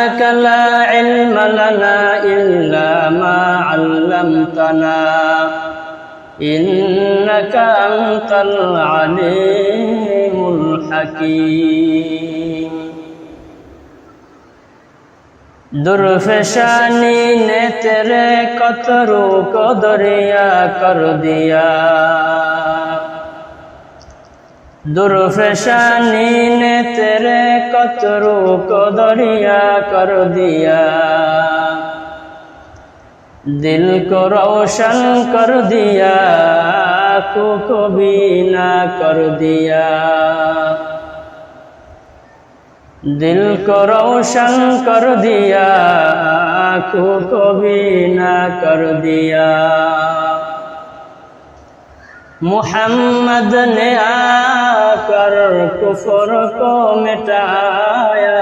سبحانك لا علم لنا إلا ما علمتنا إنك أنت العليم الحكيم दुर्फशानी ने तेरे कतरों को दरिया कर दिया दुर्फशानी ने तेरे कतरों को दरिया कर दिया दिल को रोशन कर दिया आँखों को बीना कर दिया दिल को रोशन कर दिया आँखों को बीना कर दिया मुहम्मद ने आकर कुफर को मिटाया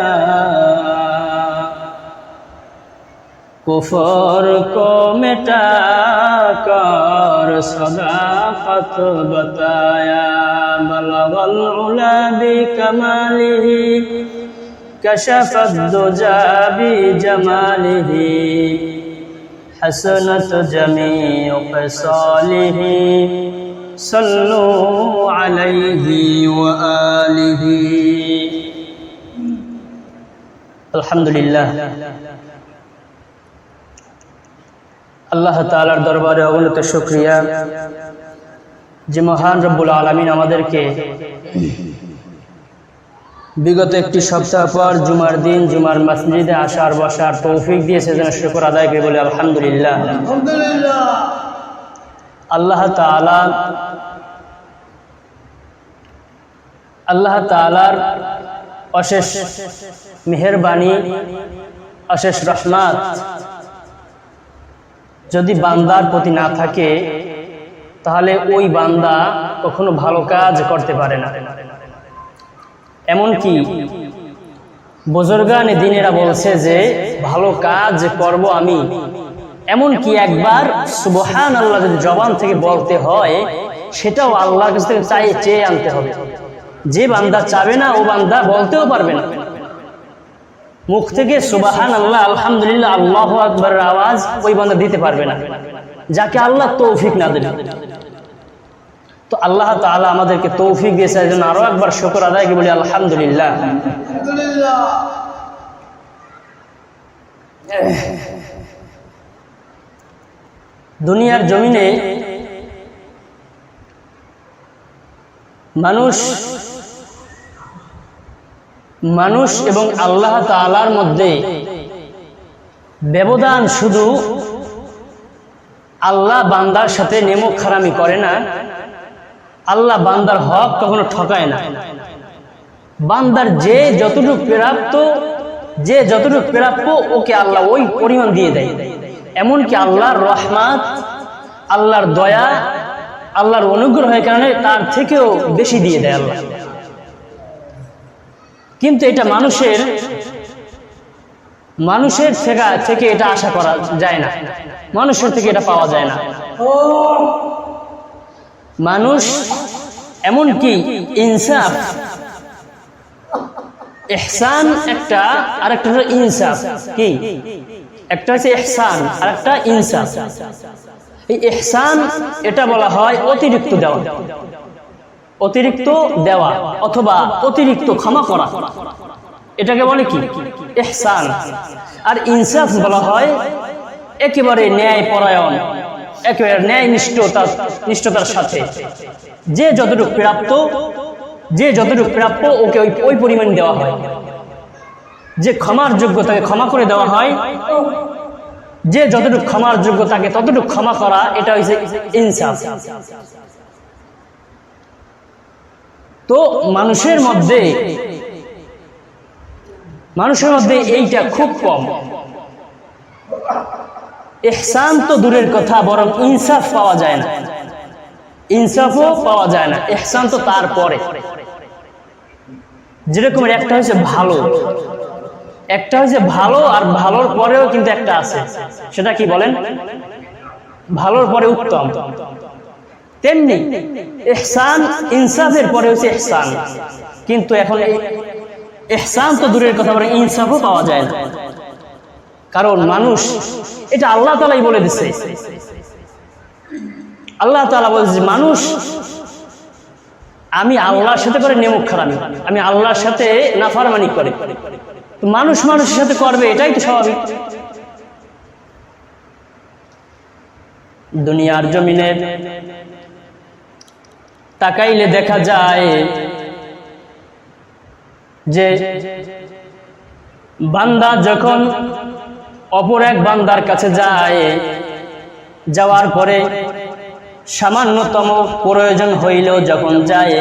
कुफर को मिटाकर सदाकत बताया बलगल उला बिकमालिही कशफत दुजा बिजमालिही हसनत जमीउ ख़िसालिही सल्लु अलैहि व आलिही। अल्हम्दुलिल्लाह আল্লাহ তাআলার দরবারে অগণিত শুকরিয়া যে মহান রব্বুল আলামিন আমাদেরকে বিগত একটি সপ্তাহ পর জুমার দিন জুমার মসজিদে আসার বসার তৌফিক দিয়েছে যেন শুকর আদায় করে বলি আলহামদুলিল্লাহ। আল্লাহ তাআলার অশেষ মেহেরবানি অশেষ রহমত যদি বান্দার প্রতি না থাকে তাহলে ওই বান্দা কখনো ভালো কাজ করতে পারে না। এমনকি বুজুর্গানে দ্বীনেরা বলছে যে ভালো কাজ করব আমি, এমনকি একবার সুবহানাল্লাহ যদি জবান থেকে বলতে হয় সেটাও আল্লাহর কাছ থেকে চেয়ে আনতে হবে। যে বান্দা চাবে না ও বান্দা বলতেও পারবে না। মুখ থেকে সুবহানাল্লাহ আলহামদুলিল্লাহ আল্লাহু আকবারের আওয়াজ ওই বান্দা দিতে পারবে না যাকে আল্লাহ তৌফিক না দেন। তো আল্লাহ তাআলা আমাদেরকে তৌফিক দিয়েছে, এজন্য আরো একবার শুকর আদায় করে বলি আলহামদুলিল্লাহ। দুনিয়ার জমিনে মানুষ এবং আল্লাহ তাআলার মধ্যে ব্যবধান শুধু আল্লাহ বান্দার সাথে নেমক খারামি করে না, আল্লাহ বান্দার হক কখনো ঠকায় না। বান্দার যে যতটুকু প্রাপ্য ওকে আল্লাহ ওই পরিমাণ দিয়ে দেয়। এমনকি আল্লাহর রহমত, আল্লাহর দয়া, আল্লাহর অনুগ্রহের কারণে তার থেকেও বেশি দিয়ে দেয় আল্লাহ। কিন্তু এটা মানুষের থেকে এটা আশা করা যায় না, মানুষের থেকে এটা পাওয়া যায় না। মানুষ এমনকি ইনসাফ, ইহসান একটা আর একটা হলো ইনসাফ। কি একটা হচ্ছে ইহসান আর একটা ইনসাফ। এই ইহসান এটা বলা হয় অতিরিক্ত দেওয়া, অতিরিক্ত দেওয়া অথবা অতিরিক্ত ক্ষমা করা, এটাকে বলে কি ইহসান। আর ইনসাফ বলা হয় একেবারে ন্যায় পরায়ণ, একেবারে ন্যায় নিষ্ঠতার সাথে যে যতটুকু প্রাপ্য ওকে ওই পরিমাণ দেওয়া হয়। যে ক্ষমার যোগ্য তাকে ক্ষমা করে দেওয়া হয়, যে যতটুকু ক্ষমার যোগ্য তাকে ততটুকু ক্ষমা করা, এটা হচ্ছে ইনসাফ। তো মানুষের মধ্যে এইটা খুব কম। ইহসান তো দূরের কথা, বরং ইনসাফ পাওয়া যায় না, ইনসাফও পাওয়া যায় না। ইহসান তো তারপরে, যেরকম একটা হচ্ছে ভালো, আর ভালোর পরেও কিন্তু একটা আছে, সেটা কি বলেন? ভালোর পরে উত্তম। তেমনি ইহসান ইনসাফের পরে হচ্ছে ইহসান, কিন্তু এখন ইহসান তো দূরের কথা, বরং ইনসাফও পাওয়া যায় না। কারণ মানুষ, এটা আল্লাহ তাআলাই বলে দিছে। আল্লাহ তাআলা বলছে মানুষ, আমি আল্লাহর সাথে করে নেমুখ খারামি, আমি আল্লাহর সাথে নাফরমানি করে, তো মানুষ মানুষের সাথে করবে, এটাই তো স্বাভাবিক। দুনিয়ার জমিনে তাকাইলে দেখা যায় যে বান্দা যখন অপর এক বান্দার কাছে যায়, যাওয়ার পরে সামান্যতম প্রয়োজন হইলেও যখন যায়,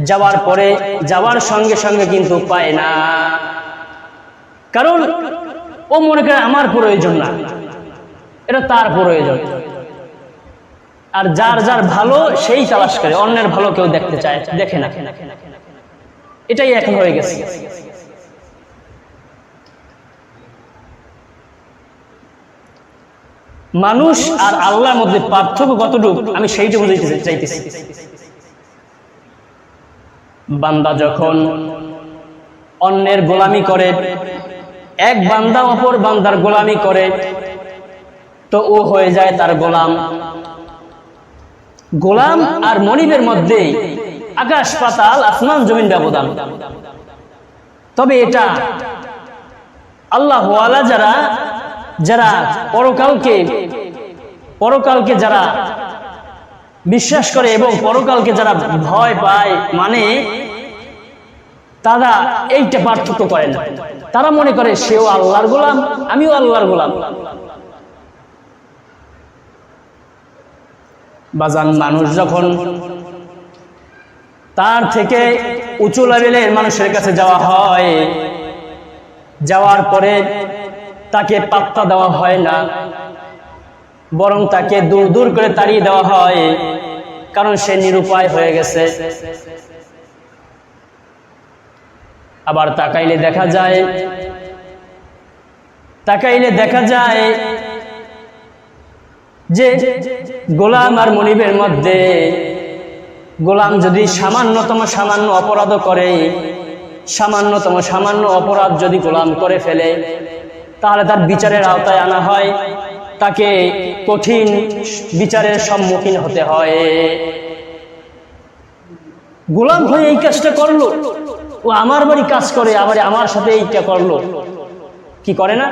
যাওয়ার পরে যাওয়ার সঙ্গে সঙ্গে কিন্তু পায় না, কারণ ও মনে করে আমার প্রয়োজন না, এটা তার প্রয়োজন। আর যার যার ভালো সেই তালাশ করে, অন্যের ভালো কেউ দেখতে চায়, দেখে না। এটাই এখন হয়ে গেছে। মানুষ আর আল্লাহর মধ্যে পার্থক্য কতটুকু আমি সেইটা বুঝাইতে চাইতেছি। বান্দা যখন অন্যের গোলামি করে, এক বান্দা অপর বান্দার গোলামি করে, তো ও হয়ে যায় তার গোলাম। গোলাম আর মনিবের মধ্যে আকাশ পাতাল, আসমান জমিন ব্যবধান। তবে এটা আল্লাহ ওয়ালা যারা যারা পরকালকে যারা বিশ্বাস করে এবং পরকালকে যারা ভয় পায়, মানে তারা এইটা পার্থক্য করে না। তারা মনে করে সেও আল্লাহর গোলাম, আমিও আল্লাহর গোলাম। বাজান, মানুষ যখন তার থেকে উঁচু লেভেলের মানুষের কাছে যাওয়া হয়, যাওয়ার পরে তাকে পাত্তা দেওয়া হয় না, বরং তাকে দূর দূর করে তাড়িয়ে দেওয়া হয়, কারণ সে নিরুপায় হয়ে গেছে। আবার তাকাইলে দেখা যায় যে গোলাম আর মনিবের মধ্যে গোলাম যদি সামান্য অপরাধ করে, সামান্য অপরাধ যদি গোলাম করে ফেলে, তাহলে তার বিচারের আওতায় আনা হয়, তাকে কঠিন বিচারের সম্মুখীন হতে হয়। গোলাম হয়ে এই কাজটা করলো, ও আমার বাড়ি কাজ করে, আবার আমার সাথে এইটা করলো, কি করে না?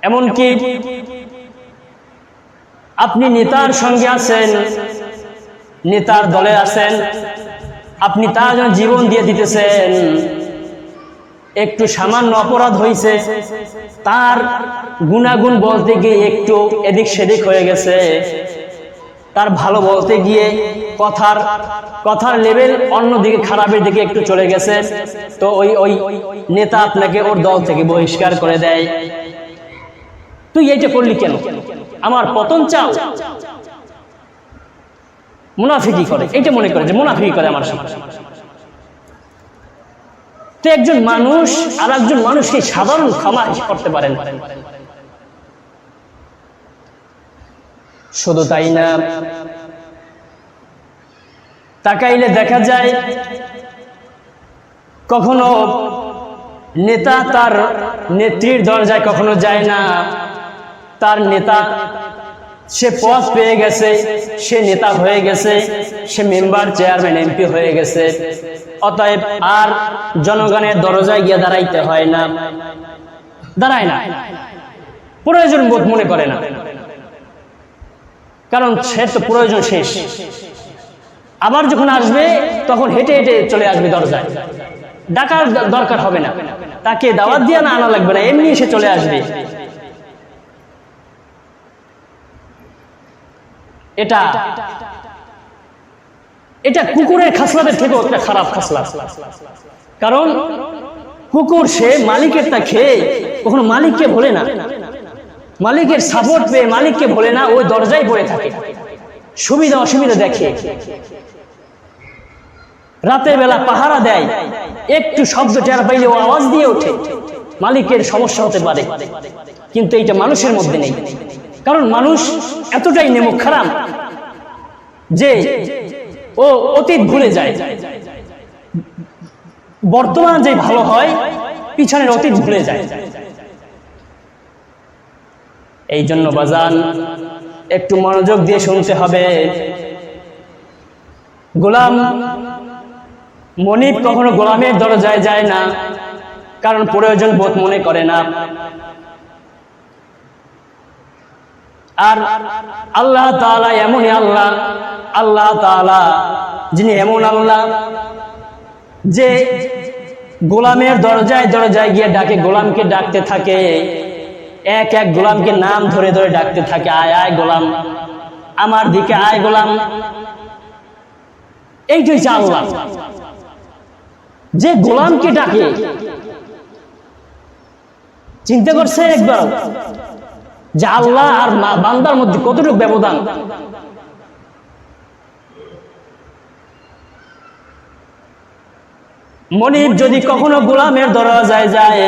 এমনকি আপনি নেতার সঙ্গে আছেন, নেতার দলে আছেন, আপনি তার জন্য জীবন দিয়ে দিতেছেন, একটু সামান্য অপরাধ হয়েছে, তার গুণাগুণ বলতে গিয়ে একটু এদিক সেদিক হয়ে গেছে, তার ভালো বলতে গিয়ে কথার লেভেল অন্যদিকে খারাপের দিকে একটু চলে গেছে, তো ওই নেতা আপনাকে ওর দল থেকে বহিষ্কার করে দেয়। তুই এইটা করলি কেন? আমার পতন চাও? মুনাফিকি করে, এইটা মনে করে যে মুনাফিকি করে আমার সাথে। তো একজন মানুষ আর একজন মানুষকে সাধারণ ক্ষমা করতে পারেন। শুধু তাই না, তাকাইলে দেখা যায় কখনো নেতা তার নেত্রীর দরজায় কখনো যায় না। তার নেতা, সে পদ পেয়ে গেছে, সে নেতা হয়ে গেছে, সে মেম্বার, চেয়ারম্যান, এমপি হয়ে গেছে, অতএব আর জনগণের দরজায় গিয়ে দাঁড়াইতে হয় না, দাঁড়ায় না, প্রয়োজন বোধ মনে করে না, কারণ সে তো প্রয়োজন শেষ। আবার যখন আসবে তখন হেঁটে হেঁটে চলে আসবে দরজায়, ডাকার দরকার হবে না, তাকে দাওয়াত দিয়ে না আনা লাগবে না, এমনি এসে চলে আসবে। এটা কুকুরের খাসলাতের থেকেও একটা খারাপ খাসলাত। কারণ কুকুর সে মালিকের তা খেয়ে কখনো মালিককে ভোলে না, মালিকের সাপোর্ট পেয়ে মালিককে ভোলে না, ওই দরজায় পড়ে থাকে, সুবিধা অসুবিধা দেখে, রাতের বেলা পাহারা দেয়, একটু শব্দ টের পাইলে ও আওয়াজ দিয়ে ওঠে, মালিকের সমস্যা হতে পারে। কিন্তু এইটা মানুষের মধ্যে নেই, কারণ মানুষ এতটাই নেমুখ খারাপ যে ও অতীত ভুলে যায়। বর্তমান যে ভালো হয় পিছনের অতীত ভুলে যায়। এই জন্য বাজান একটু মনোযোগ দিয়ে শুনতে হবে। গোলাম মনিব কখনো গোলামের দরজায় যায় না, কারণ প্রয়োজন বোধ মনে করে না। আর আল্লাহ তাআলা এমনই আল্লাহ, আল্লাহ তাআলা যিনি এমন আল্লাহ যে গোলামের দরজায় দরজায় গিয়ে ডাকে, গোলামকে ডাকতে থাকে, এক এক গোলামকে নাম ধরে ধরে ডাকতে থাকে, আয় আয় গোলাম, আমার দিকে আয় গোলাম। এইটাই হচ্ছে আল্লাহ, যে গোলামকে ডাকে। চিন্তা করছে একবার যে আল্লাহ আর বান্দার মধ্যে কতটুকু ব্যবধান। মনিব যদি কখনো গোলামের দরজায় যায়,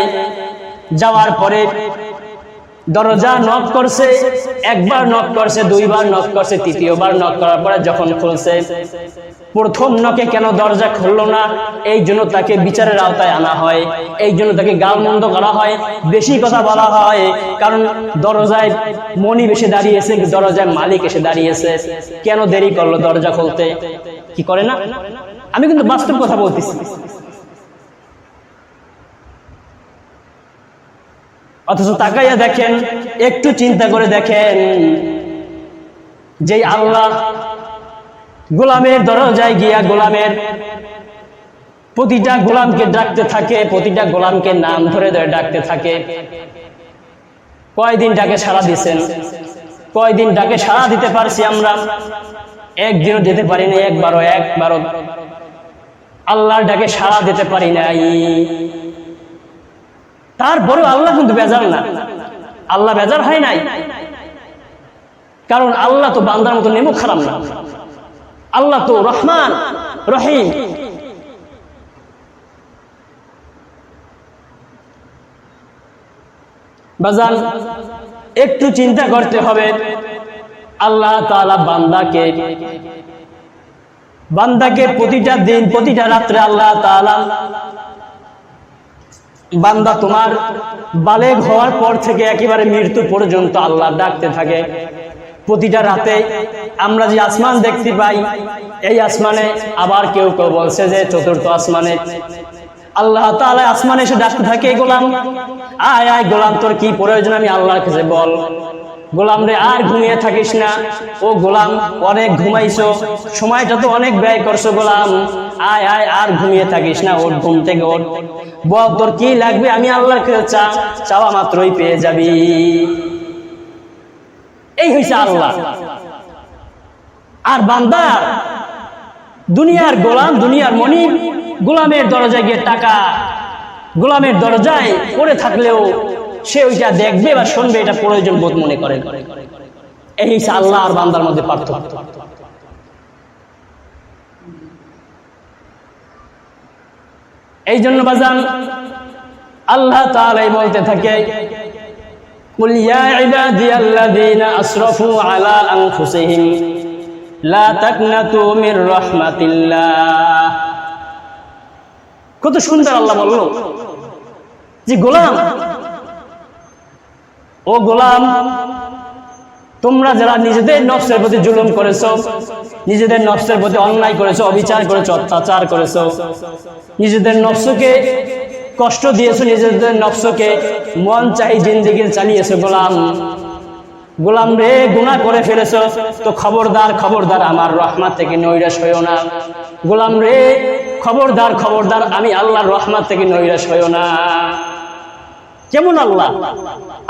যাওয়ার পরে দরজা নক করছে, একবার নক করছে, দুইবার নক করছে, তৃতীয়বার নক করার পরে যখন খুলছে, প্রথম নকে কেন দরজা খুললো না, এই জন্য তাকে বিচারের আওতায় আনা হয়, এই জন্য তাকে গালমন্দ করা হয়, বেশি কথা বলা হয়। কারণ দরজায় মনিব এসে দাঁড়িয়েছে, দরজায় মালিক এসে দাঁড়িয়েছে, কেন দেরি করলো দরজা খুলতে? কি করে না? আমি কিন্তু বাস্তব কথা বলতেছি। অথচ তাকাইয়া দেখেন, একটু চিন্তা করে দেখেন, যে আল্লাহ গোলামের দরজায় গিয়া গোলামের প্রতিটা গোলামকে ডাকতে থাকে, প্রতিটা গোলামকে নাম ধরে ধরে ডাকতে থাকে। কয়দিন ডাকে সাড়া দিচ্ছেন? কয়দিন ডাকে সাড়া দিতে পারছি আমরা? একদিনও দিতে পারি না, একবারও আল্লাহর ডাকে সাড়া দিতে পারি নাই। তারপরেও আল্লাহ কিন্তু বেজার না, আল্লাহ বেজার হয় নাই, কারণ আল্লাহ তো বান্দার মতো নেমো খারাপ না, আল্লাহ তো রহমান রহিম। বাজান একটু চিন্তা করতে হবে, আল্লাহ তাআলা বান্দাকে প্রতিটা দিন প্রতিটা রাত্রে আল্লাহ তাআলা, বান্দা তোমার বালেগ হওয়ার পর থেকে একেবারে মৃত্যু পর্যন্ত আল্লাহ ডাকতে থাকে। প্রতিটা রাতে আমরা যে আসমান দেখতে পাই, এই আসমানে আবার কেউ কেউ বলছে যে চতুর্থ আসমানে আল্লাহ তাআলা আসমানে এসে ডাকতে থাকে, গোলাম আয় আয় গোলাম, তোর কি প্রয়োজন আমি আল্লাহর কাছে বল। গোলাম রে আর ঘুমিয়ে থাকিস না, ও গোলাম অনেক ঘুমাইছো, সময়টা তো অনেক ব্যয় করছো, গোলাম আয় আয় আর ঘুমিয়ে থাকিস না, ওঠ ঘুম থেকে ওঠ, বল তোর কি লাগবে, আমি আল্লাহর কাছে চাওয়া মাত্রই পেয়ে যাবি। এই হইছে আল্লাহ। আর বান্দা দুনিয়ার গোলাম, দুনিয়ার মনিব, গোলামের দরজায় গিয়ে টাকা, গোলামের দরজায় পড়ে থাকলেও সে ওইটা দেখবে বা শুনবে, এটা প্রয়োজন বোধ মনে করে। এই হচ্ছে আল্লাহ আর বান্দার মধ্যে পার্থক্য। এই জন্য বাজান আল্লাহ তাআলা বলতে থাকে, কুল ইয়া ইবাদিয়াল্লাযীনা আসরাফু আলা আনফুসিহিম লা তাকনাতু মির রাহমাতিল্লাহ। কত সুন্দর আল্লাহ বলল যে গোলাম, ও গোলাম, তোমরা যারা নিজেদের নফসের প্রতি জুলুম করেছো, নিজেদের নফসের প্রতি অন্যায় করেছো, অবিচার করেছো, অত্যাচার করেছো, নিজেদের নফসকে কষ্ট দিয়েছো, নিজেদের নফসকে মন চাই জিন্দেগি চালিয়েছো, গোলাম গোলাম রে গুনাহ করে ফেলেছো, তো খবরদার খবরদার আমার রহমত থেকে নৈরাশ হইও না। গোলাম রে খবরদার খবরদার, আমি আল্লাহর রহমত থেকে নৈরাশ হইও না। কেমন আল্লাহ?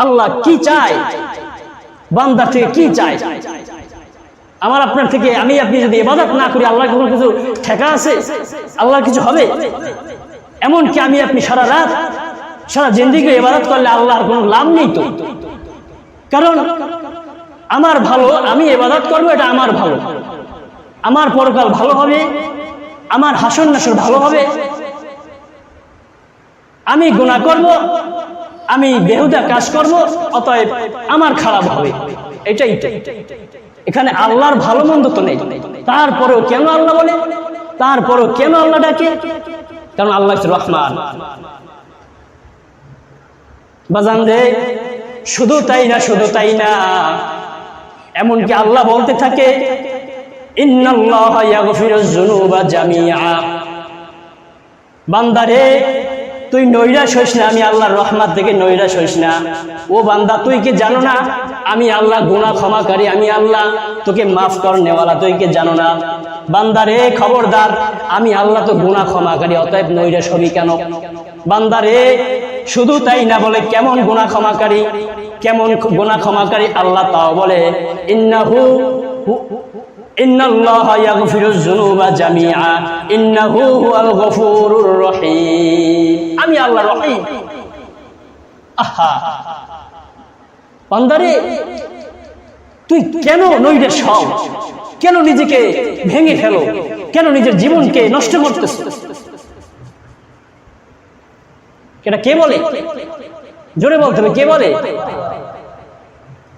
আল্লাহ কি চায় বান্দা থেকে? কি চায় আমার আপনার থেকে? আমি আপনি যদি ইবাদত না করি, আল্লাহর কোনো কিছু ঠেকা আছে? আল্লাহর কিছু হবে? এমনকি আমি আপনি সারা রাত সারা জিন্দেগি ইবাদত করলে আল্লাহর কোনো লাভ নেই তো। কারণ আমার ভালো, আমি ইবাদত করবো, এটা আমার ভালো, আমার পরকাল ভালো হবে, আমার হাসর নাসর ভালো হবে। আমি গুনাহ করব, আমি বেহুদা কাজ করব, অতএব আমার খারাপ হবে, এটাই তো। এখানে আল্লাহর ভালো মন্দ তো নেই। তারপরেও কেন আল্লাহ বলে? তারপরেও কেন আল্লাহ ডাকে? কারণ আল্লাহ রহমান। বাজান রে, শুধু তাই না, শুধু তাই না, এমনকি আল্লাহ বলতে থাকে ইন্নাল্লাহা ইয়াগফিরুয যুনুবা জামিআ। বান্দারে, তুই নৈরাশ হইস না, আমি আল্লাহর রহমত থেকে নৈরাশ হইস না। ও বান্দা, তুই কি জানো না আমি আল্লাহ গুনাহ ক্ষমাকারী, আমি আল্লাহ তোকে মাফ করনেওয়ালা, তুই কি জানো না? বান্দারে খবরদার, আমি আল্লাহ তো গুনাহ ক্ষমাকারী, অতএব নৈরাশ হবি কেন? বান্দারে, শুধু তাই না, বলে কেমন গুনাহ ক্ষমাকারী, কেমন গুনাহ ক্ষমাকারী আল্লাহ তাও বলে ইন্নাল্লাহা ইয়াগফিরুয যুনুবা জামিআ ইন্নাহু হুয়াল গফুরুর রহিম। আমি আল্লাহ রহিম। আহা বান্দারে, তুই কেন নৈরাশ হও? কেন নিজেকে ভেঙে ফেলো? কেন নিজের জীবনকে নষ্ট করতেছ? এটা কে বলে? জোরে বলতে হবে, কে বলে?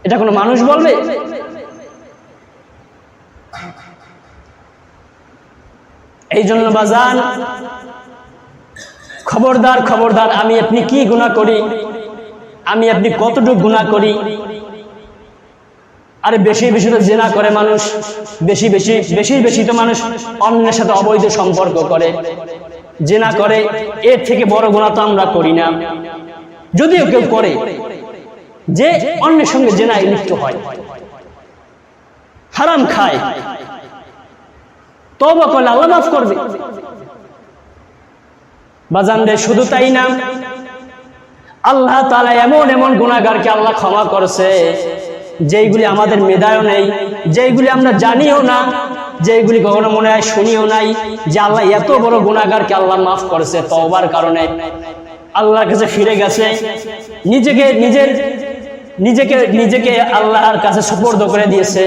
এটা কোনো মানুষ বলবে? এই জন্য বাজান, খবরদার খবরদার, আমি আপনি কি গুনাহ করি, আমি আপনি কতটুকু গুনাহ করি। আরে বেশি বেশি তো জেনা করে মানুষ, বেশি বেশি তো মানুষ অন্যের সাথে অবৈধ সম্পর্ক করে, জেনা করে। এর থেকে বড় গুনাহ তো আমরা করি না। যদিও কেউ করে, যে অন্যের সঙ্গে জেনায় লিপ্ত হয়, হারাম খায়, তওবা করলে আল্লাহ মাফ করবে। বাজান রে, শুধু তাই না, আল্লাহ তাআলা এমন এমন গুনাহগারকে আল্লাহ ক্ষমা করেছে যেইগুলি আমাদের মেধায়ও নেই, যেইগুলি আমরা জানিও না, যেইগুলি কখনো মনে হয় শুনিও নাই, যে আল্লাহ এত বড় গুনাহগারকে আল্লাহ মাফ করেছে তওবার কারণে। আল্লাহর কাছে ফিরে গেছে, নিজেকে আল্লাহর কাছে সুপর্দ করে দিয়েছে,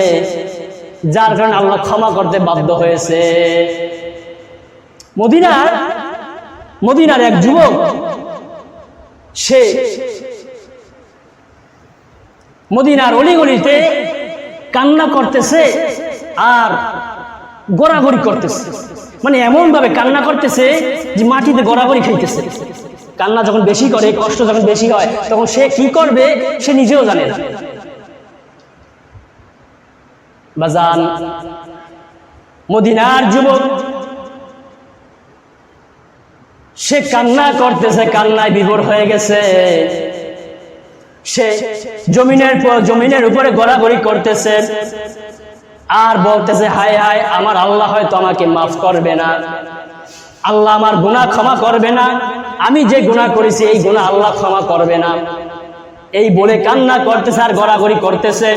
যার কারণে আল্লাহ ক্ষমা করতে বাধ্য হয়েছে। মদিনার এক যুবক, সে মদিনার অলিগলিতে কান্না করতেছে আর গড়াগড়ি করতেছে, মানে এমন ভাবে কান্না করতেছে যে মাটিতে গড়াগড়ি খাইতেছে। কান্না যখন বেশি করে, কষ্ট যখন বেশি হয়, তখন সে কি করবে সে নিজেও জানে না। বাজান, মদিনার যুবক, সে কান্না করতেছে, কান্নায় বিভোর হয়ে গেছে। সে জমিনের উপরে গড়াগড়ি করতেছে আর বলতেছে, হায় হায়, আমার আল্লাহ হয়তো আমাকে মাফ করবে না, আল্লাহ আমার গুনাহ ক্ষমা করবে না, আমি যে গুনাহ করেছি এই গুনাহ আল্লাহ ক্ষমা করবে না। এই বলে কান্না করতেছে আর গড়াগড়ি করতেছে।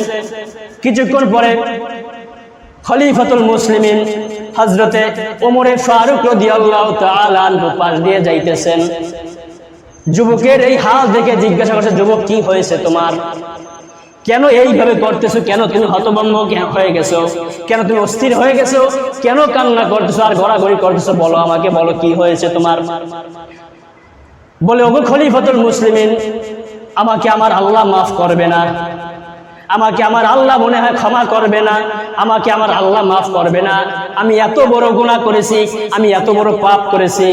কিছুক্ষণ পরে খলিফাতুল মুসলিমিন হযরতে ওমর ফারুক রাদিয়াল্লাহু তাআলা আনহু পাশ দিয়ে যাইতেছেন। যুবকের এই হাল দেখে জিজ্ঞাসা করছে, যুবক কি হয়েছে তোমার? কেন এইভাবে করতেছো? কেন তুমি হতভম্ব হয়ে গেছো? কেন তুমি অস্থির হয়ে গেছো? কেন কান্না করতেছো আর গড়াগড়ি করতেছো? বলো, আমাকে বলো কি হয়েছে তোমার। বলে, ওগো খলিফাতুল মুসলিমিন, আমাকে আমার আল্লাহ মাফ করবে না, আমাকে আমার আল্লাহ মনে হয় ক্ষমা করবে না, আমাকে আমার আল্লাহ মাফ করবে না। আমি এত বড় গুনাহ করেছি, আমি এত বড় পাপ করেছি,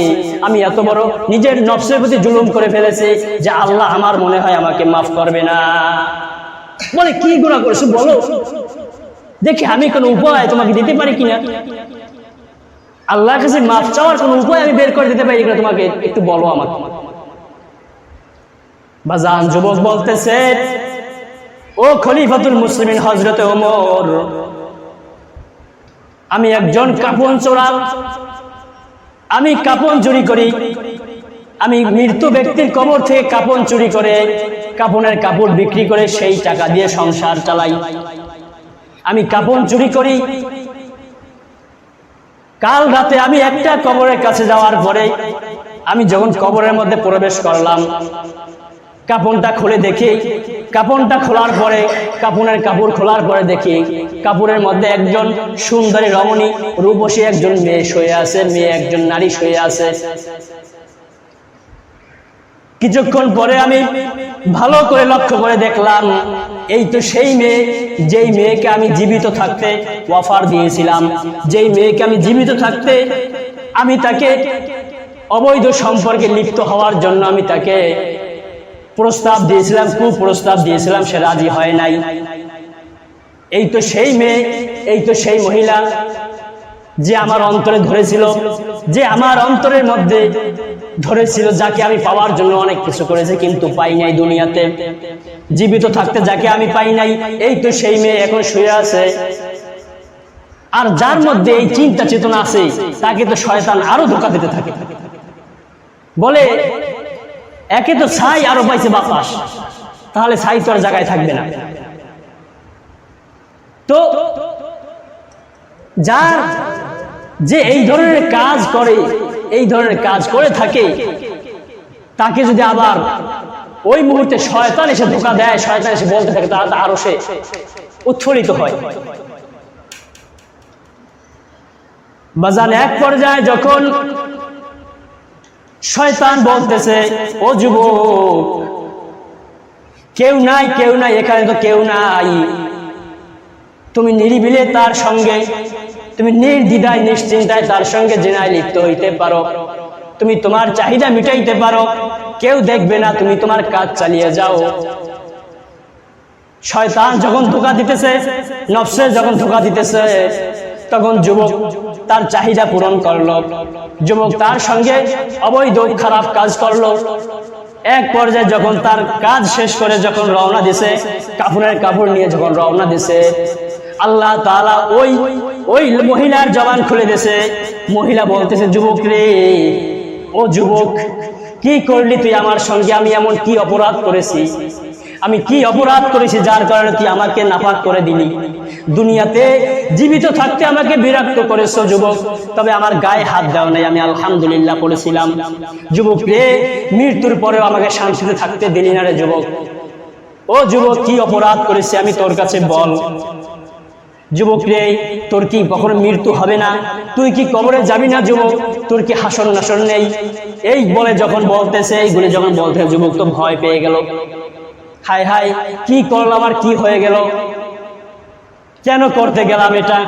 আমি এত বড় নিজের নফসের প্রতি জুলুম করে ফেলেছি যে আল্লাহ আমার মনে হয় আমাকে মাফ করবে না। বলে, কি গুনাহ করেছো বলো, দেখি আমি কোনো উপায় তোমাকে দিতে পারি কিনা, আল্লাহর কাছে মাফ চাওয়ার কোনো উপায় আমি বের করে দিতে পারি কিনা, তোমাকে একটু বলো আমাকে। বাজান, যুবক বলতেছে, ও খলিফাতুল মুসলিমিন হযরতে ওমর, আমি একজন কাপন চোরাল, আমি কাপন চুরি করি, আমি মৃত্যু ব্যক্তির কবর থেকে কাপন চুরি করে কাপনের কাপড় বিক্রি করে সেই টাকা দিয়ে সংসার চালাই। আমি কাপন চুরি করি। কাল রাতে আমি একটা কবরের কাছে যাওয়ার পরে আমি যখন কবরের মধ্যে প্রবেশ করলাম, কাপনটা খুলে দেখি, কাপনটা খোলার পরে কাপনের কাপড় খোলার পরে দেখি কাপড়ের মধ্যে একজন সুন্দরী রমণী রূপসী একজন মেয়ে শুয়ে আছে, একজন নারী শুয়ে আছে। কিছুক্ষণ পরে আমি ভালো করে লক্ষ্য করে দেখলাম, এই তো সেই মেয়ে, যেই মেয়েকে আমি জীবিত থাকতে অফার দিয়েছিলাম, যেই মেয়েকে আমি জীবিত থাকতে আমি তাকে অবৈধ সম্পর্কে লিপ্ত হওয়ার জন্য আমি তাকে প্রস্তাব দিয়েছিলাম, কুপ্রস্তাব দিয়েছিলাম, সে রাজি হয় নাই। এই তো সেই মেয়ে, এই তো সেই মহিলা যে আমার অন্তরে ধরেছিল, যে আমার অন্তরের মধ্যে ধরেছিল, যাকে আমি পাওয়ার জন্য অনেক কিছু করেছি কিন্তু পাই নাই দুনিয়াতে, জীবিত থাকতে যাকে আমি পাই নাই, এই তো সেই মেয়ে এখন শুয়ে আছে। আর যার মধ্যে এই চিন্তা চেতনা আছে তাকে তো শয়তান আরো ধোঁকা দিতে থাকে, বলে একে তো ছাই আরো পাইছে বাতাস, তাহলে ছাই তো আর জায়গায় থাকবে না। তো যার যে এই ধরনের কাজ করে, এই ধরনের কাজ করে থাকে, তাকে যদি আবার ওই মুহূর্তে শয়তান এসে ধোঁকা দেয়, শয়তান এসে বলতে থাকে, তাহলে আরো সে উৎফুল্লিত হয়। বাজান এক পর্যায়ে যখন শয়তান বলতেছে, ও যুবক, কেউ নাই, কেউ নাই, এখানে তো কেউ নাই, তুমি নিরিবিলে তার সঙ্গে, তুমি নির্দ্বিধায় নিশ্চিন্তায় তার সঙ্গে জিনায় লিপ্ত হইতে পারো, তুমি তোমার চাহিদা মিটাইতে পারো, কেউ দেখবে না, তুমি তোমার কাজ চালিয়ে যাও। শয়তান যখন ধোঁকা দিতেছে, নফসে যখন ধোঁকা দিতেছে, তখন যুবক তার চাহিদা পূরণ করলো, যুবক তার সঙ্গে অবৈধ খারাপ কাজ করলো। এক পর্যায়ে যখন তার কাজ শেষ করে যখন রওনা দিছে, কাপড়ের কাপড় নিয়ে যখন রওনা দিছে, আল্লাহ তাআলা ওই মহিলার জবান খুলে দিয়েছে। মহিলা বলতেছে, যুবক রে, ও যুবক, কি করলি তুই আমার সঙ্গে? আমি এমন কি অপরাধ করেছি? আমি কি অপরাধ করেছি যার কারণে তুই আমাকে নাপাক করে দিলি? দুনিয়াতে জীবিত থাকতে আমাকে বিরক্ত করেছো যুবক, তবে আমার গায়ে হাত দাও নাই, আমি আলহামদুলিল্লাহ পড়েছিলাম। যুবক রে, মৃত্যুর পরেও আমাকে শান্তিতে থাকতে দিলি না রে যুবক। ও যুবক, কি অপরাধ করেছি আমি তোর কাছে বল। যুবক রে, তোর কি কখনো মৃত্যু হবে না? তুই কি কবরে যাবি না যুবক? তোর কি হাসর নাসর নেই? এই বলে যখন বলতেছে, এইগুলি যখন বলতেছে, যুবক তো ভয় পেয়ে গেল। হায় হায়, কি করলাম, আর কি হয়ে গেল, কেন করতে গেলাম এটা?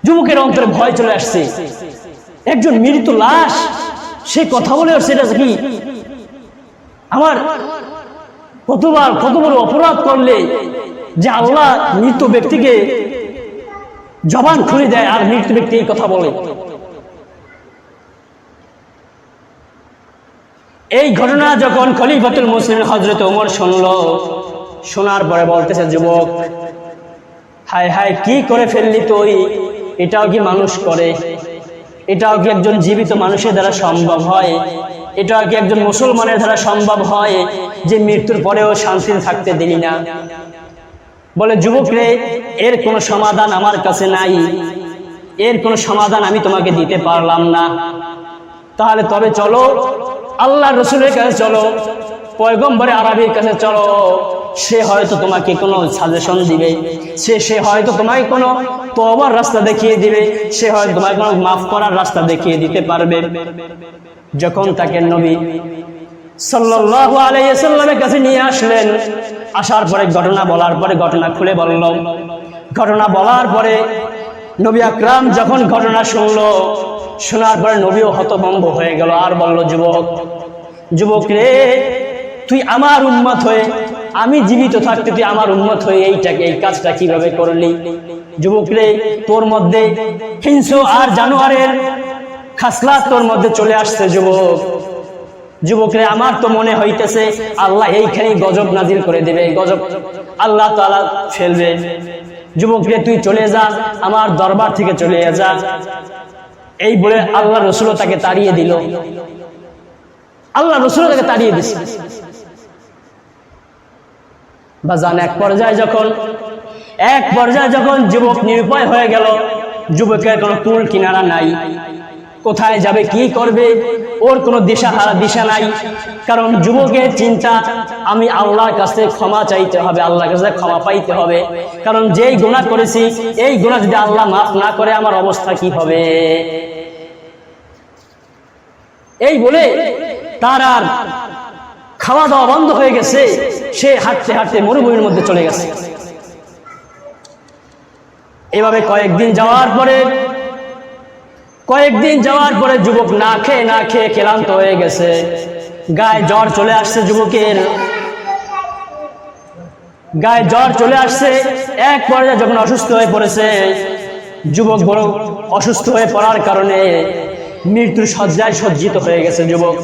যুবকের অন্তরে ভয় চলে আসছে। একজন মৃত লাশ, সে কথা বলে আসছে, এটা কি আমার কত বড় অপরাধ করলে যে আল্লাহ মৃত ব্যক্তিকে জবান খুলে দেয়, আর মৃত ব্যক্তি এই কথা বলে। এই ঘটনা যখন খলিফাতুল মুসলিমিন হযরত ওমর শুনলো, শোনার পরে বলতেছে, যুবক, হায় হায়, কি করে ফেললি তুই? এটাও কি মানুষ করে? এটাও কি একজন জীবিত মানুষের দ্বারা সম্ভব হয়? এটাও কি একজন মুসলমানের দ্বারা সম্ভব হয় যে মৃত্যুর পরেও শান্তিতে থাকতে দিলি না? বলে, যুবক রে, এর কোনো সমাধান আমার কাছে নাই, এর কোনো সমাধান আমি তোমাকে দিতে পারলাম না। তাহলে তবে চলো, আল্লাহ রসুলের কাছে চলো, পয়গম্বরে আরবির কাছে চলো, সে হয়তো তোমাকে কোনো সাজেশন দিবে, সে হয়তো তোমাকে কোনো তওবার রাস্তা দেখিয়ে দিবে, সে হয়তো তোমাকে কোনো মাফ করার রাস্তা দেখিয়ে দিতে পারবে। যখন তাকে নবী সাল্লাল্লাহু আলাইহি ওয়াসাল্লামের কাছে নিয়ে আসলেন, আসার পরে ঘটনা বলার পরে, ঘটনা খুলে বলল। ঘটনা বলার পরে নবী আকরাম যখন ঘটনা শুনলো, শোনার পরে নবীও হতভম্ব হয়ে গেল, আর বলল, যুবক রে, তুই আমার উম্মত হয়ে, আমি জীবিত থাকতে তুই আমার উম্মত হয়ে এই কাজটা কিভাবে করলি? যুবক রে, তোর মধ্যে হিংস্র আর জানোয়ারের খাসলাত তোর মধ্যে চলে আসছে যুবক রে, আমার তো মনে হইতেছে আল্লাহ এইখানেই গজব নাজিল করে দেবে, গজব আল্লাহ তাআলা ফেলবে। যুবক রে, তুই চলে যা, আমার দরবার থেকে চলে যা। এই বলে আল্লাহ রসুল তাকে তাড়িয়ে দিল। আল্লাহ রসুল তাকে তাড়িয়ে দিছে। বাজান এক পর্যায়ে যখন যুবক নিরুপায় হয়ে গেল, যুবকের কোনো কুল কিনারা নাই, কোথায় যাবে, কি করবে, ওর কোনো দিশা নাই। কারণ যুবকের চিন্তা, আমি আল্লাহর কাছে ক্ষমা চাইতে হবে, আল্লাহর কাছে ক্ষমা পাইতে হবে। কারণ যেই গুনাহ করেছি, এই গুনাহ যদি আল্লাহ মাফ না করে, আমার অবস্থা কি হবে? এই বলে তার আর খাওয়া দাওয়া বন্ধ হয়ে গেছে, সে হাঁটতে হাঁটতে মরুভূমির মধ্যে চলে গেছে। এভাবে কয়েকদিন যাওয়ার পরে কয়েকদিন যাওয়ার পরে যুবক না খেয়ে ক্লান্ত হয়ে গেছে, গায়ে জ্বর চলে আসছে, যুবকের গায়ে জ্বর চলে আসছে। এক পর্যায়ে যখন অসুস্থ হয়ে পড়েছে, যুবক বড় অসুস্থ হয়ে পড়ার কারণে মৃত্যুর শয্যায় সজ্জিত হয়ে গেছে। যুবক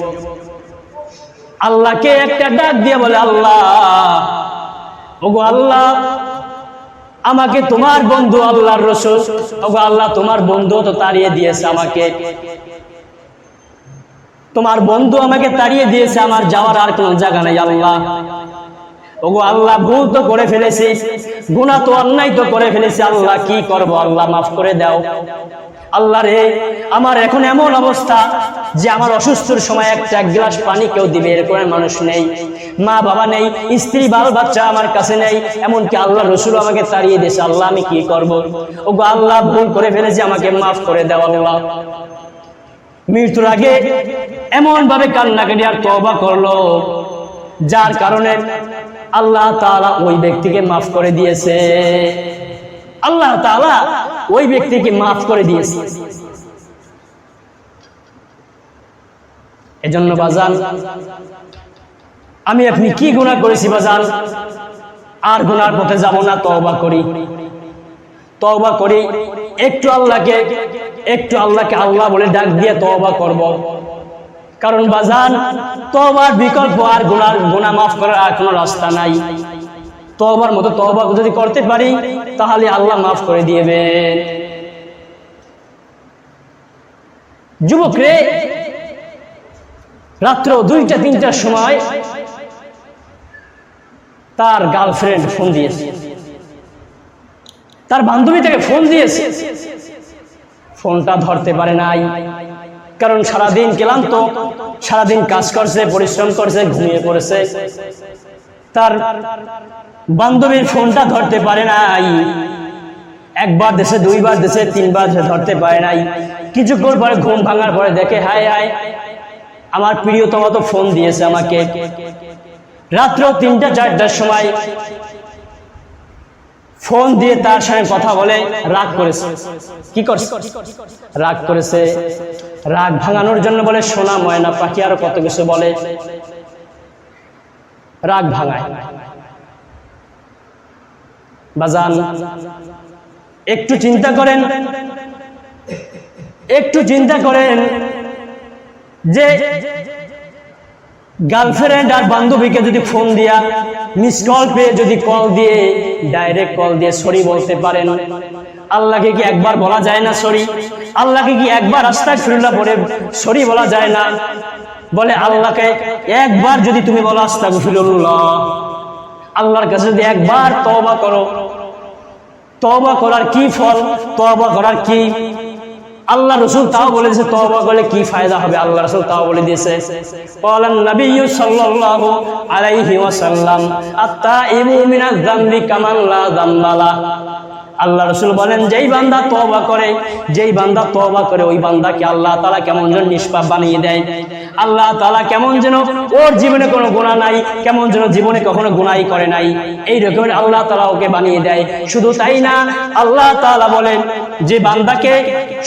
আল্লাহকে একটা ডাক দিয়ে বলে, আল্লাহ, ওগো আল্লাহ, আমাকে তোমার বন্ধু আল্লাহর রাসূল, ওগো আল্লাহ, তোমার বন্ধু তো তাড়িয়ে দিয়েছে আমাকে, তোমার বন্ধু আমাকে তাড়িয়ে দিয়েছে, আমার যাওয়ার আর কোনো জায়গা নেই। আল্লাহ, ওগো আল্লাহ, ভুল তো করে ফেলেছি, গুনাহ তো অন্যায় তো করে ফেলেছি, আল্লাহ কি করব, আল্লাহ মাফ করে দাও। আল্লাহ রে, আমার এখন এমন অবস্থা যে আমার অসুস্থর সময় এক গ্লাস পানি কেউ দিবে এরকম মানুষ নেই, মা বাবা নেই, স্ত্রী বাল বাচ্চা আমার কাছে নেই, এমনকি আল্লাহ রসুল আমাকে তাড়িয়ে দিয়েছে। আল্লাহ, আমি কি করব? ওগো আল্লাহ, ভুল করে ফেলেছি, আমাকে মাফ করে দাও আল্লাহ। মৃত্যুর আগে এমন ভাবে কান্নাকাটি আর তওবা করলো, যার কারণে আল্লাহ তাআলা ওই ব্যক্তিকে মাফ করে দিয়েছে। আল্লাহ তাআলা ওই ব্যক্তিকে মাফ করে দিয়েছে। এজন্য বাজান, আমি আপনি কি গুনাহ করেছি বাজান, আর গুনার পথে যাব না, তওবা করি, তওবা করি, একটু আল্লাহকে আল্লাহ বলে ডাক দিয়ে তওবা করব। কারণ বাজান, তওবার বিকল্প আর গুনাহ মাফ করার আর কোনো রাস্তা নাই। তওবার মতো তওবা যদি করতে পারি তাহলে আল্লাহ মাফ করে দিবেন। যুবক রে, রাত্র 2টা-3টার সময় তার গার্লফ্রেন্ড ফোন দিয়েছে, তার বান্ধবী তাকে ফোন দিয়েছে, ফোনটা ধরতে পারে নাই, কারণ সারাদিন ক্লান্ত, সারাদিন কাজ করছে, পরিশ্রম করছে, ঘুমিয়ে পড়েছে। তার বান্ধবীর ফোনটা ধরতে পারে নাই, একবার দেশে, দুইবার দেশে, তিনবার ধরতে পারে নাই। কিছুক্ষণ পরে ঘুম ভাঙার পরে দেখে, হায় হায়, আমার প্রিয়তমা তো ফোন দিয়েছে আমাকে। রাত্র 3টা-4টার সময় ফোন দিয়ে তার সঙ্গে কথা বলে রাগ করেছে। কি করছে? রাগ করেছে। রাগ ভাঙানোর জন্য বলে সোনা ময়না পাখি আরো কত কিছু বলে, রাগ ভাঙায়। বাজান, একটু চিন্তা করেন যে গার্লফ্রেন্ড আর বান্ধবীকে যদি ফোন দিয়া মিস কল পেয়ে যদি কল দিয়ে, ডাইরেক্ট কল দিয়ে সরি বলতে পারেন, আল্লাহকে কি একবার বলা যায় না সরি? আল্লাহকে কি একবার আস্তাগফিরুল্লাহ পড়ে সরি বলা যায় না? বলে আল্লাহকে একবার যদি তুমি বলো আস্তাগফিরুল্লাহ, আল্লাহর কাছে যদি একবার তওবা করো, তওবা করার কি ফল, তওবা করার কি? আল্লাহ রাসূল তাও বলেছে তওবা করলে কি ফায়দা হবে, আল্লাহ রাসূল তাও বলে দিয়েছে। ক্বালান নবিয়্যু সাল্লাল্লাহু আলাইহি ওয়াসাল্লাম, আত-তাইবু মিনাজ যামবি কামান লা যামবা লা। আল্লাহ রাসূল বলেন, যেই বান্দা তওবা করে ওই বান্দাকে আল্লাহ তাআলা কেমন যেন নিষ্পাপ বানিয়ে দেয়। আল্লাহ তাআলা কেমন যেন ওর জীবনে কোনো গুনাহ নাই, কেমন যেন জীবনে কখনো গুনাহই করে নাই, এই রকমের আল্লাহ তাআলা ওকে বানিয়ে দেয়। শুধু তাই না, আল্লাহ তাআলা বলেন যে বান্দাকে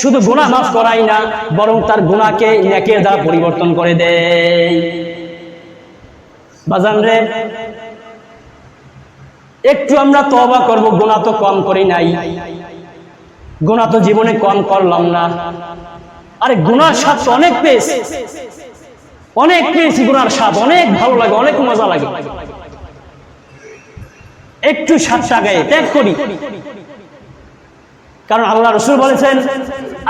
শুধু গুনাহ মাফ করাই না, বরং তার গুনাহকে নেকের দ্বারা পরিবর্তন করে দেয়। বাজান রে, একটু আমরা তওবা করব, গুনাহ তো কম করি নাই, গুনাহ তো জীবনে কম করলাম না। আরে গুনার স্বাদ তো অনেক পেয়েছি, গুনার স্বাদ অনেক ভালো লাগে, অনেক মজা লাগে। একটু স্বাদটা গায়ে ত্যাগ করি, কারণ আল্লাহ রাসূল বলেছেন,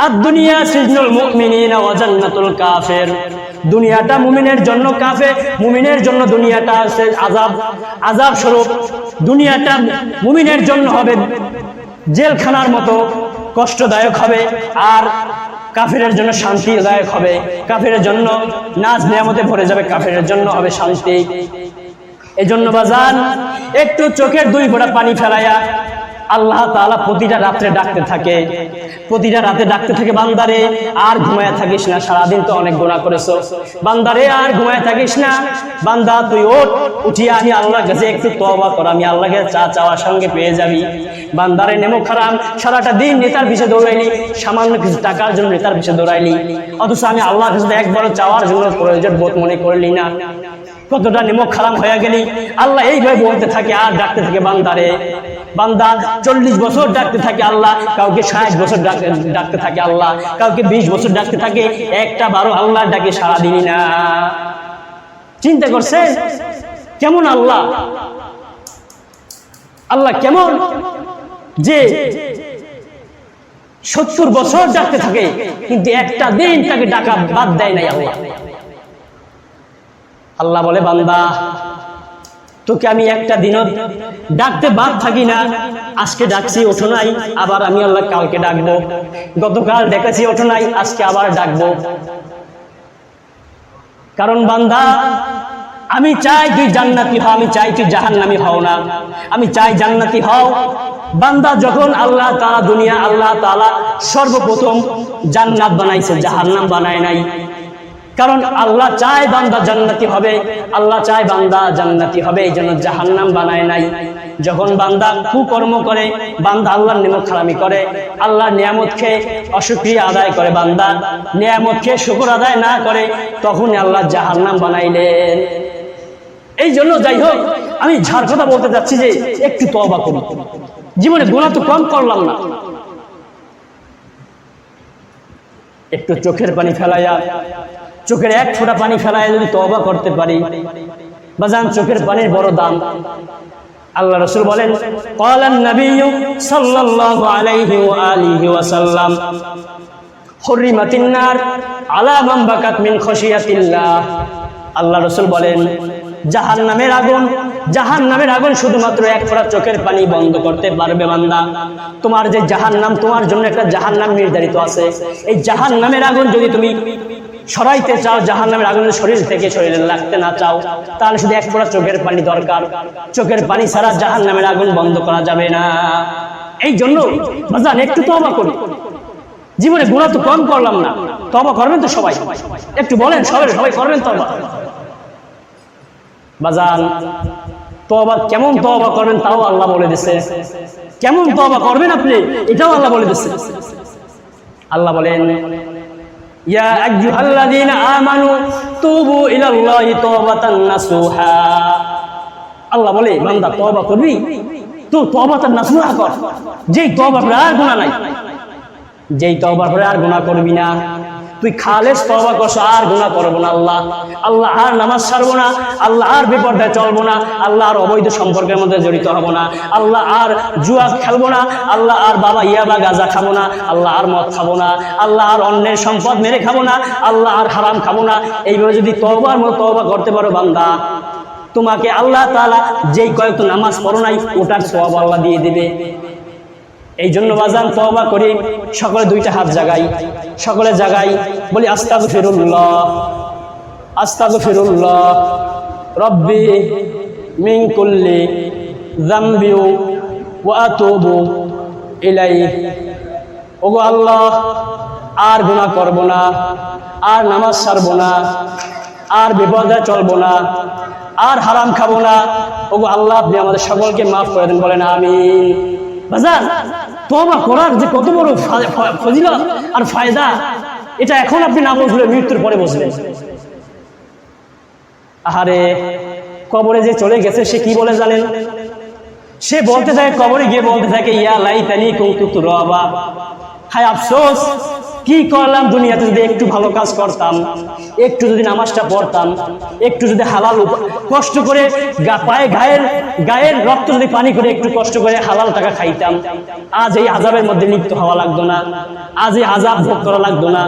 আদ-দুনিয়া সিজনুল মুমিনিনা ওয়া জান্নাতুল কাফির। দুনিয়াটা মুমিনের জন্য কাফের, মুমিনের জন্য দুনিয়াটা আছে আযাব স্বরূপ। দুনিয়াটা মুমিনের জন্য হবে জেলখানার মতো কষ্টদায়ক হবে, আর কাফেরের জন্য শান্তিদায়ক হবে। কাফেরের জন্য নাজ নিয়ামতে ভরে যাবে, কাফেরের জন্য হবে শান্তি। এজন্য বাজান, একটু চোখের 2 ফোঁটা পানি ফেলাইয়া আল্লাহ তাআলা প্রতিটা রাত্রে ডাকতে থাকে, প্রতিটা রাতে ডাকতে থাকে, বান্দারে আর ঘুমায় থাকিস না, সারাদিন তো অনেক গুনাহ করেছো, বান্দারে আর ঘুমায় থাকিস না, বান্দা তুই ওঠ, উঠিয়ে আমি আল্লাহর কাছে একটু তওবা কর, আমি আল্লাহকে চাওয়ার সঙ্গে পেয়ে যাবি। বান্দারে নেমো খারাম, সারাটা দিন নেতার পিছে দৌড়াইলি, সামান্য কিছু টাকার জন্য নেতার পিছে দৌড়াইলি, অথচ আমি আল্লাহর কাছে একবারও চাওয়ার জন্য প্রয়োজন বোধ মনে করলি না, কতটা নেমক খারাম হয়ে গেলি। আল্লাহ এইভাবে বলতে থাকে আর ডাকতে থাকে, বান্দারে, বান্দা 40 বছর ডাকতে থাকে আল্লাহ, কাউকে 60 বছর ডাকতে থাকে আল্লাহ, কাউকে 20 বছর ডাকতে থাকে, একটা বারো আল্লাহ ডাকে সারা দিনই না। চিন্তা করছেন কেমন আল্লাহ, আল্লাহ কেমন যে 70 বছর ডাকতে থাকে কিন্তু একটা দিন তাকে ডাকা বাদ দেয় নাই আল্লাহ। আল্লাহ বলে, বান্দা তোকে আমি একটা দিনও ডাকতে বাদ থাকি না, আজকে ডাকছি ওঠো নাই, আবার আমি আল্লাহ কালকে ডাকবো, গতকাল ডেকেছি ওঠো নাই, আজকে আবার ডাকবো। কারণ বান্দা আমি চাই তুই জান্নাতি হও, আমি চাই তুই জাহান্নামী হও না, আমি চাই জান্নাতি হও। বান্দা যখন আল্লাহ তাআলা দুনিয়া, আল্লাহ তাআলা সর্বপ্রথম জান্নাত বানাইছে, জাহান্নাম বানায় নাই। কারণ আল্লাহ চায় বান্দা জান্নাতি হবে, আল্লাহ চায় বান্দা জান্নাতি হবে, এই জন্য জাহান্নাম বানায় নাই। যখন বান্দা কুকর্ম করে, বান্দা আল্লাহর নেমখারামি করে, আল্লাহর নিয়ামত খেয়ে অশুকরিয়া আদায় করে, বান্দা নিয়ামত খেয়ে শুকর আদায় না করে, তখন আল্লাহ জাহান্নাম বানাইলেন। এই জন্য যাই হোক, আমি যার কথা বলতে চাচ্ছি যে একটু তওবা করি, জীবনে গুনাহ তো কম করলাম না, একটু চোখের পানি ফেলাইয়া, চোখের এক ফোঁটা পানি ফেলাইয়া যদি তওবা করতে পারি, বাজান চোখের পানির বড় দাম। আল্লাহ রাসূল বলেন, ক্বালান নাবিয়্যু সাল্লাল্লাহু আলাইহি ওয়া আলিহি ওয়া সাল্লাম, হুররিমাতিন নার আলা মান বাকাত মিন খাশিয়াতিল্লাহ। আল্লাহ রাসূল বলেন, জাহান্নামের আগুন, জাহান্নামের আগুন শুধুমাত্র এক ফোঁটা চোখের পানি বন্ধ করতে পারবে বান্দা। তোমার যে জাহান্নাম, তোমার জন্য একটা জাহান্নাম নির্ধারিত আছে, এই জাহান্নামের আগুন যদি তুমি সরাইতে চাও, জাহান্নামের আগুন শরীর থেকে শরীরে লাগতে না চাও, তাহলে শুধু এক ফোঁটা চোখের পানি দরকার। চোখের পানি ছাড়া জাহান্নামের আগুন বন্ধ করা যাবে না। এই জন্য বাজান একটু তওবা করি, জীবনে গুনাহ তো কম করলাম না, তওবা করবেন তো সবাই, একটু বলেন সবাই করবেন তওবা। বাজান তওবা কেমন তওবা করবেন তাও আল্লাহ বলে দিয়েছে, কেমন তওবা করবেন আপনি এটাও আল্লাহ বলে দিয়েছে। আল্লাহ বলেন, ইয়া আইয়ুহাল্লাযীনা আমানু তুবু ইলাল্লাহি তাওবাতান নাসুহা। আল্লাহ বলে, বান্দা তওবা করবি তো তাওবাতান নাসুহা কর, যেই তওবার পরে আর গুনাহ নাই, যেই তওবার পরে আর গুনাহ করবি না, তুই খালেস তওবা করছ, আর গুনাহ করব না আল্লাহ, আল্লাহ আর নামাজ ছাড়বো না, আল্লাহ আর বিপর্যয়ে চলবো না, আল্লাহ আর অবৈধ সম্পর্কের মধ্যে জড়িত হব না, আল্লাহ আর জুয়া খেলবো না, আল্লাহ আর বাবা ইয়াবা গাঁজা খাবো না, আল্লাহ আর মদ খাবো না, আল্লাহ আর অন্যের সম্পদ মেরে খাবো না, আল্লাহ আর হারাম খাবো না। এইভাবে যদি তওবার মতো তওবা করতে পারো বান্দা, তোমাকে আল্লাহ তাআলা যেই কয়েকটা নামাজ পড়ো নাই ওটার সওয়াব আল্লাহ দিয়ে দিবে। এই জন্য বাজান তওবা করি, সকলে দুইটা হাত জাগাই, সকলে জাগাই, বলি আস্তাগফিরুল্লাহ, আস্তাগফিরুল্লাহ রব্বি মিন কুল্লি যামবি ওয়া আতুবু ইলাইহি। ওগো আল্লাহ, আর গুনাহ করব না, আর নামাজ ছাড়বো না, আর বিপদে চলবো না, আর হারাম খাবো না। ওগো আল্লাহ, আপনি আমাদের সকলকে মাফ করে দেন, বলেন আমিন। বাজার তওবা করার যে কত বড় ফজিলত আর ফায়দা, এটা এখন আপনি না বুঝলে মৃত্যুর পরে বুঝবেন। আহারে, কবরে যে চলে গেছে সে কি বলে জানেন? সে বলতে থাকে, কবরে গিয়ে বলতে থাকে, ইয়া লাইতানি কুনতু তুরাবা, হায় আফসোস, কি করলাম দুনিয়াতে, যদি একটু ভালো কাজ করতাম, একটু যদি নামাজটা পড়তাম, একটু যদি হালাল কষ্ট করে গায়ের রক্ত যদি পানি করে একটু কষ্ট করে হালাল টাকা খাইতাম, আজ এই আযাবের মধ্যে লিপ্ত হওয়া লাগতো না, আজ এই আযাব ভোগ করা লাগতো না।